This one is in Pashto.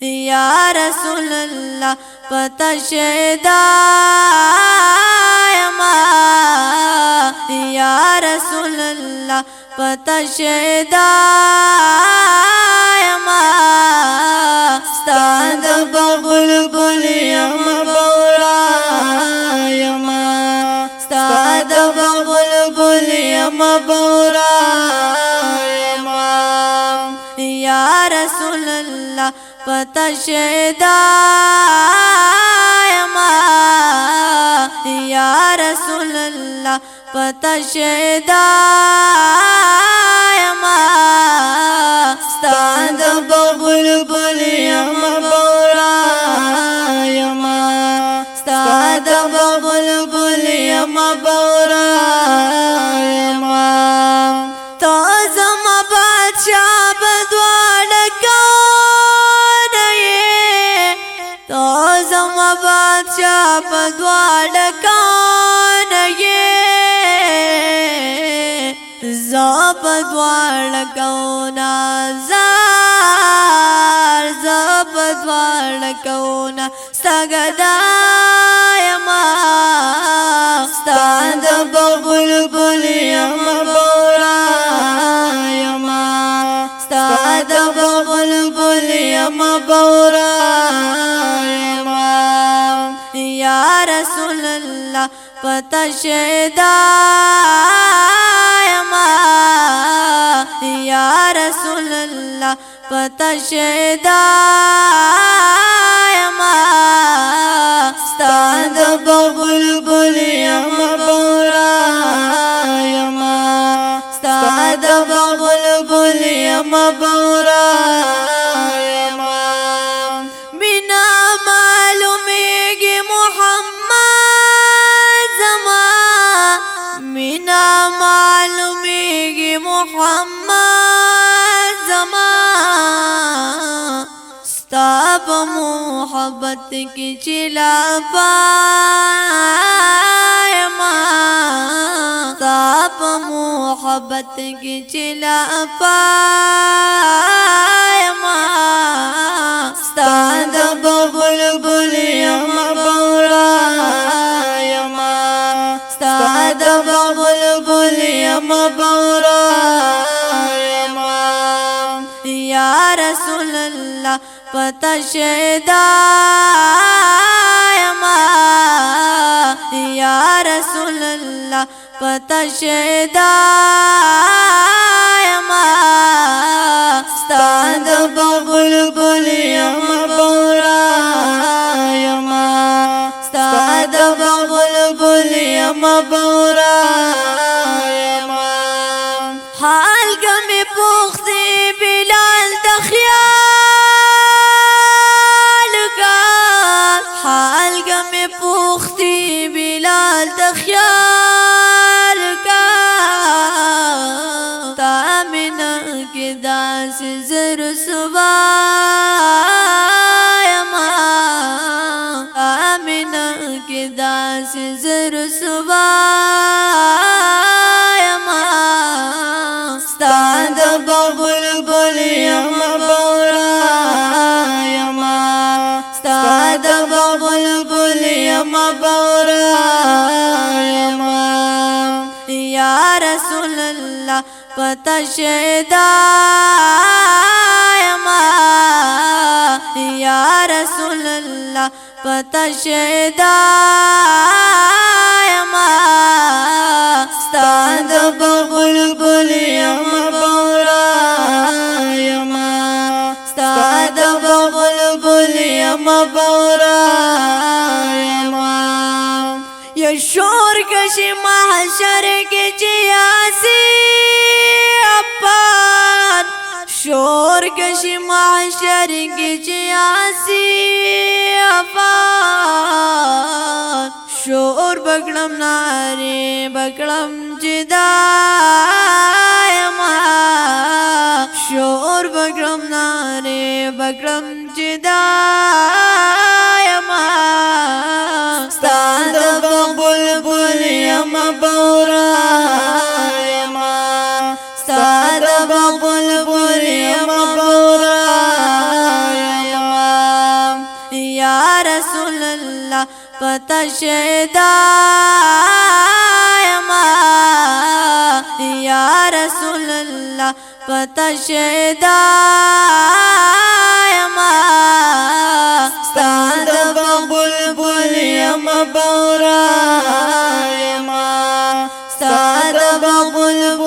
یا رسول اللہ پتا شیدا یما یا رسول اللہ پتا شیدا یما ستاد بلبل یما بورا یما ستاد بلبل یما بورا یما یا رسول اللہ پتا شیدا یما یا رسول اللہ پتا شیدا یما ستاد بلبل یما بورا یما ستاد بلبل یما بورا یما تو زما بادشاہ بدوال کون یہ تو زما بادشاہ بدوال کون یہ زب دوال کونا زار زب دوال کونا سگدا یما ستاد بلبل یما بورا یما ستاد بلبل یما بورا یما یا رسول اللہ پتا شیدا یما یا رسول اللہ پتا شیدا یما ستاد بلبل یما بورا یما ستاد بلبل یما بورا یما بنا معلومیگی محمد زما بنا معلومیگی محمد زما ستا پا محبت کی چلا پایما ستا پا محبت کی چلا پایما ستا بلبل یما بورا یما ستا بلبل یما بورا یما یا رسول اللہ پتا شیدا یما یا رسول اللہ پتا شیدا یما ستاد بلبل یما بورا یما ستاد بلبل یما بورا یما حال گمی پوختی بلال تخیال کا حال گمی پوختی بلال تخیال کا تامنا کی داس زر سوا یما تامنا کی داس زر سوا یما ستاد بلبل یما بورا یما ستاد بلبل یما بورا یما یا رسول اللہ پتا شیدا یما یا رسول اللہ پتا شیدا یما ستاد بلبل یما بورا یما ستاد بلبل یما بورا یما یا شور کشی محشر کے جیاسی اپان شور کشی محشر کے جیاسی اپان شور بکڑم نارے بکڑم جدا یما شور بکڑم نارے بکڑم جدا یما ستاد بلبل یما بورا یما ستاد بلبل یما بورا یما یا رسول الله پتا شهدا یما یا رسول الله پتا شهدا یما ستاد بلبل یما بورا یما ستاد بلبل